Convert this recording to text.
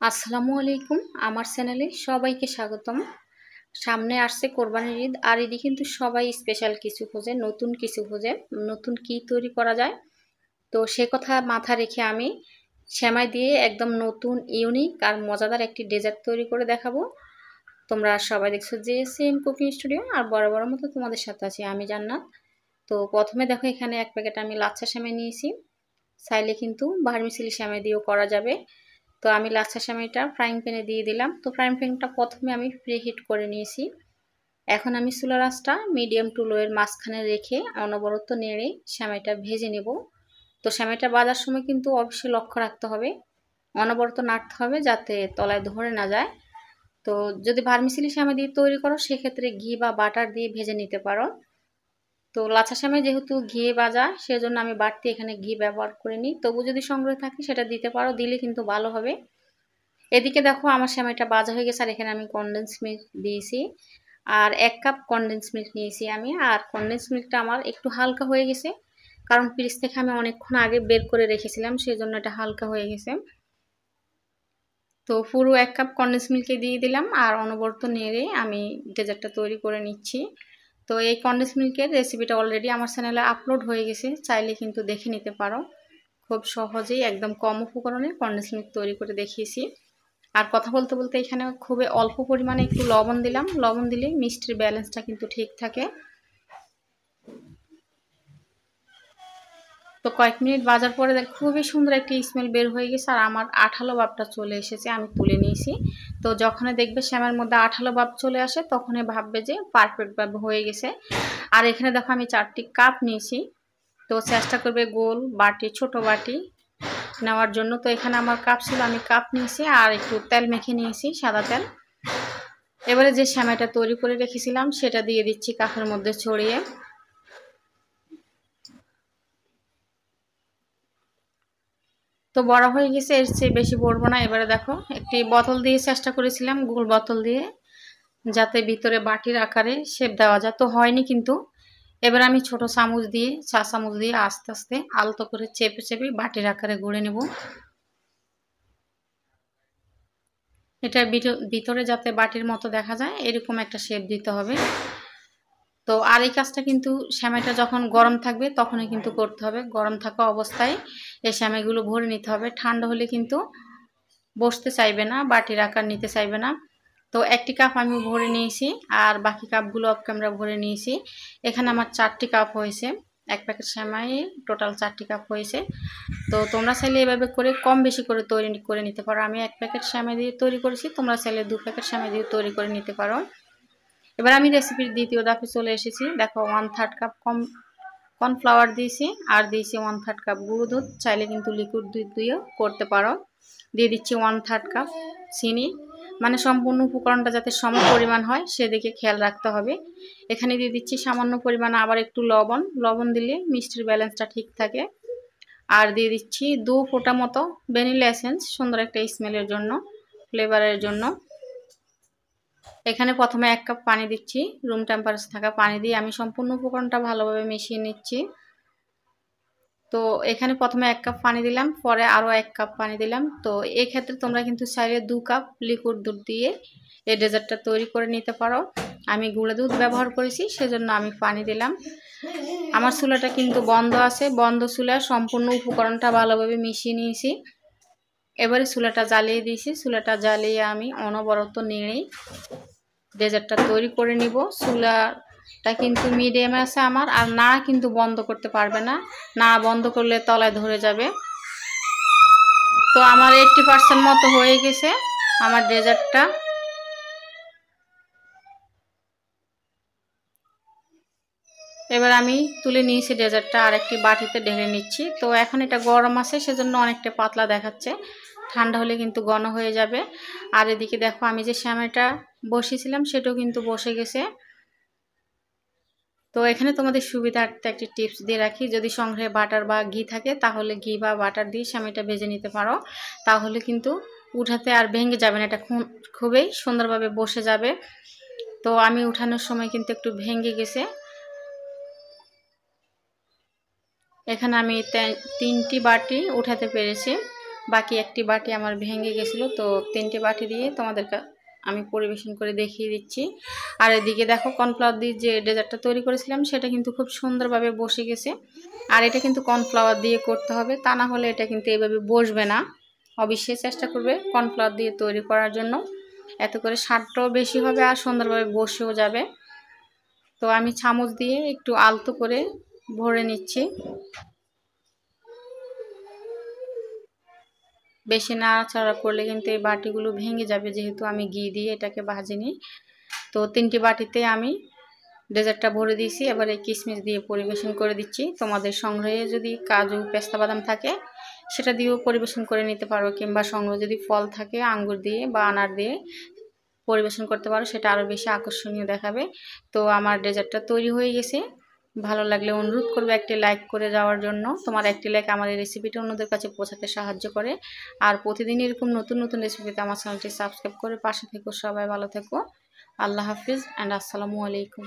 আসসালামু আলাইকুম। আমার চ্যানেলে সবাইকে স্বাগতম। সামনে আসছে কোরবানির ঈদ, আর ঈদে কিন্তু সবাই স্পেশাল কিছু খোঁজে, নতুন কিছু খোঁজে, নতুন কি তৈরি করা যায়। তো সে কথা মাথা রেখে আমি সেমাই দিয়ে একদম নতুন ইউনিক আর মজাদার একটি ডেজার্ট তৈরি করে দেখাবো। তোমরা সবাই দেখছো যে সেম কুকিং স্টুডিও, আর বরাবর মতো তোমাদের সাথে আছি আমি জান্নাত। তো প্রথমে দেখো এখানে এক প্যাকেট আমি লাচ্ছা সেমাই নিয়েছি। চাইলে কিন্তু ভার্মিসেলি সেমাই দিয়েও করা যাবে। তো আমি লাচ্ছা সেমাইটা ফ্রাইং প্যানে দিয়ে দিলাম। তো ফ্রাইং প্যানটা প্রথমে আমি প্রিহিট করে নিয়েছি। এখন আমি চুলার আঁচটা মিডিয়াম টু লো এর মাঝখানে রেখে অনবরত নেড়ে সেমাইটা ভেজে নেব। তো সেমাইটা ভাজার সময় কিন্তু অবশ্যই লক্ষ্য রাখতে হবে, অনবরত নাড়তে হবে যাতে তলায় ধরে না যায়। তো যদি ভার্মিসেলি সেমাই দিয়ে তৈরি করো সেক্ষেত্রে ঘি বা বাটার দিয়ে ভেজে নিতে পারো। তো লাচ্ছা সেমাই যেহেতু ঘিয়ে ভাজা, সেজন্য আমি বাড়তি এখানে ঘি ব্যবহার করে নিই। তবু যদি সংগ্রহ থাকে সেটা দিতে পারো, দিলে কিন্তু ভালো হবে। এদিকে দেখো আমার সেমাইটা ভাজা হয়ে গেছে, আর এখানে আমি কনডেন্স মিল্ক দিয়েছি। আর 1 কাপ কনডেন্স মিল্ক নিয়েছি আমি। আর কনডেন্স মিল্কটা আমার একটু হালকা হয়ে গেছে, কারণ ফ্রিজ থেকে আমি অনেকক্ষণ আগে বের করে রেখেছিলাম, সেজন্য এটা হালকা হয়ে গেছে। তো পুরো 1 কাপ কনডেন্স মিল্কে দিয়ে দিলাম, আর অনবরত নেড়ে আমি ডেজার্টটা তৈরি করে নিচ্ছি। তো এই কনডেন্স মিল্কের রেসিপিটা অলরেডি আমার চ্যানেলে আপলোড হয়ে গেছে, চাইলে কিন্তু দেখে নিতে পারো। খুব সহজেই একদম কম উপকরণে কনডেন্স মিল্ক তৈরি করে দেখিয়েছি। আর কথা বলতে বলতে এখানে খুবই অল্প পরিমাণে একটু লবণ দিলাম। লবণ দিলে মিষ্টির ব্যালেন্সটা কিন্তু ঠিক থাকে। তো কয়েক মিনিট ভাজার পরে খুবই সুন্দর একটি স্মেল বের হয়ে গেছে, আর আমার আঠালো ভাবটা চলে এসেছে। আমি তুলে নিয়েছি। তো যখনই দেখবে সেমাইয়ের মধ্যে আঠালো ভাব চলে আসে, তখনই ভাববে যে পারফেক্টভাবে হয়ে গেছে। আর এখানে দেখো আমি 4টি কাপ নিয়েছি। তো চেষ্টা করবে গোল বাটি, ছোট বাটি নেওয়ার জন্য। তো এখানে আমার কাপ ছিল, আমি কাপ নিয়েছি, আর একটু তেল মেখে নিয়েছি, সাদা তেল। এবারে যে সেমাইটা তৈরি করে রেখেছিলাম সেটা দিয়ে দিচ্ছি কাপের মধ্যে ছড়িয়ে। তো বড় হয়ে গেছে, এর চেয়ে বেশি বড়বো না। এবারে দেখো একটি বোতল দিয়ে চেষ্টা করেছিলাম, গোল বোতল দিয়ে, যাতে ভিতরে বাটির আকারে শেপ দেওয়া যায়, তো হয়নি কিন্তু। এবার আমি ছোট চামচ দিয়ে, চা চামচ দিয়ে আস্তে আস্তে আলতো করে চেপে চেপে বাটির আকারে গড়ে নেব। এটা ভিতরে যাতে বাটির মতো দেখা যায় এরকম একটা শেপ দিতে হবে। তো আর এই কাজটা কিন্তু সেমাইটা যখন গরম থাকবে তখনই কিন্তু করতে হবে। গরম থাকা অবস্থায় এই সেমাইগুলো ভরে নিতে হবে। ঠান্ডা হলে কিন্তু বসতে চাইবে না, বাটির আকার নিতে চাইবে না। তো একটি কাপ আমি ভরে নিয়েছি, আর বাকি কাপগুলো অফ ক্যামেরা ভরে নিয়েছি। এখানে আমার 4টি কাপ হয়েছে। 1 প্যাকেট সেমাই টোটাল 4টি কাপ হয়েছে। তো তোমরা চাইলে এভাবে করে কম বেশি করে তৈরি করে নিতে পারো। আমি 1 প্যাকেট সেমাই দিয়ে তৈরি করেছি, তোমরা চাইলে 2 প্যাকেট সেমাই দিয়ে তৈরি করে নিতে পারো। এবার আমি রেসিপির দ্বিতীয় ধাপে চলে এসেছি। দেখো 1/3 কাপ কর্নফ্লাওয়ার দিয়েছি, আর দিয়েছি 1/3 কাপ গুঁড়ো দুধ। চাইলে কিন্তু লিকুইড দুধ দিয়েও করতে পারো। দিয়ে দিচ্ছি 1/3 কাপ চিনি। মানে সম্পূর্ণ উপকরণটা যাতে সম পরিমাণ হয় সেদিকে খেয়াল রাখতে হবে। এখানে দিয়ে দিচ্ছি সামান্য পরিমাণে আবার একটু লবণ। লবণ দিলে মিষ্টির ব্যালেন্সটা ঠিক থাকে। আর দিয়ে দিচ্ছি 2 ফোঁটা মতো ভ্যানিলা এসেন্স, সুন্দর একটা স্মেলের জন্য, ফ্লেভারের জন্য। এখানে প্রথমে 1 কাপ পানি দিচ্ছি, রুম টেম্পারেচার থাকা পানি দিয়ে আমি সম্পূর্ণ উপকরণটা ভালোভাবে মিশিয়ে নিচ্ছি। তো এখানে প্রথমে 1 কাপ পানি দিলাম, পরে আরও 1 কাপ পানি দিলাম। তো এই ক্ষেত্রে তোমরা কিন্তু চাইলে 2 কাপ লিকুইড দুধ দিয়ে এই ডেজার্টটা তৈরি করে নিতে পারো। আমি গুঁড়ো দুধ ব্যবহার করেছি, সেজন্য আমি পানি দিলাম। আমার চুলাটা কিন্তু বন্ধ আছে, বন্ধ চুলায় সম্পূর্ণ উপকরণটা ভালোভাবে মিশিয়ে নিয়েছি। এবারে চুলাটা জ্বালিয়ে দিয়েছি। চুলাটা জ্বালিয়ে আমি অনবরত নেড়ে ডেজার্টটা তৈরি করে নিব। চুলাটা কিন্তু মিডিয়ামে আছে আমার, আর নাড়া কিন্তু বন্ধ করতে পারবে না, নাড়া বন্ধ করলে তলায় ধরে যাবে। তো আমার 80% মতো হয়ে গেছে আমার ডেজার্টটা। এবার আমি তুলে নিয়েছি ডেজার্টটা, আর একটি বাটিতে ঢেলে নিচ্ছি। তো এখন এটা গরম আছে, সেজন্য অনেকটা পাতলা দেখাচ্ছে, ঠান্ডা হলে কিন্তু ঘন হয়ে যাবে। আর এদিকে দেখো আমি যে সেমাইটা বসিয়েছিলাম সেটাও কিন্তু বসে গেছে। তো এখানে তোমাদের সুবিধার্থে একটি টিপস দিয়ে রাখি, যদি সংগ্রহে বাটার বা ঘি থাকে তাহলে ঘি বা বাটার দিয়ে সেমাইটা ভেজে নিতে পারো, তাহলে কিন্তু উঠাতে আর ভেঙে যাবে না, এটা খুবই সুন্দরভাবে বসে যাবে। তো আমি উঠানোর সময় কিন্তু একটু ভেঙে গেছে। এখানে আমি 3টি বাটি উঠাতে পেরেছি। বাকি একটি বাটি আমার ভেঙে গেছিলো, তো 3টে বাটি দিয়ে তোমাদেরকে আমি পরিবেশন করে দেখিয়ে দিচ্ছি। আর এদিকে দেখো কর্নফ্লাওয়ার দিয়ে যে ডেজার্টটা তৈরি করেছিলাম সেটা কিন্তু খুব সুন্দরভাবে বসে গেছে। আর এটা কিন্তু কর্নফ্লাওয়ার দিয়ে করতে হবে, তা না হলে এটা কিন্তু এভাবে বসবে না। অবশ্যই চেষ্টা করবে কর্নফ্লাওয়ার দিয়ে তৈরি করার জন্য, এত করে স্বাদটাও বেশি হবে আর সুন্দরভাবে বসেও যাবে। তো আমি চামচ দিয়ে একটু আলতো করে ভরে নিচ্ছি। বেশি নাড়াচাড়া করলে কিন্তু এই বাটিগুলো ভেঙে যাবে, যেহেতু আমি ঘি দিয়ে এটাকে ভাজিনি। তো 3টি বাটিতে আমি ডেজার্টটা ভরে দিয়েছি। এবার এই কিশমিশ দিয়ে পরিবেশন করে দিচ্ছি। তোমাদের সংগ্রহে যদি কাজু পেস্তা বাদাম থাকে সেটা দিয়েও পরিবেশন করে নিতে পারো, কিংবা সংগ্রহে যদি ফল থাকে আঙ্গুর দিয়ে বা আনার দিয়ে পরিবেশন করতে পারো, সেটা আরও বেশি আকর্ষণীয় দেখাবে। তো আমার ডেজার্টটা তৈরি হয়ে গেছে। ভালো লাগলে অনুরোধ করবে একটি লাইক করে যাওয়ার জন্য। তোমার একটি লাইক আমার এই রেসিপিটা অন্যদের কাছে পৌঁছাতে সাহায্য করে। আর প্রতিদিন এরকম নতুন নতুন রেসিপিতে আমার চ্যানেলটি সাবস্ক্রাইব করে পাশে থেকো। সবাই ভালো থেকো। আল্লাহ হাফিজ অ্যান্ড আসসালামু আলাইকুম।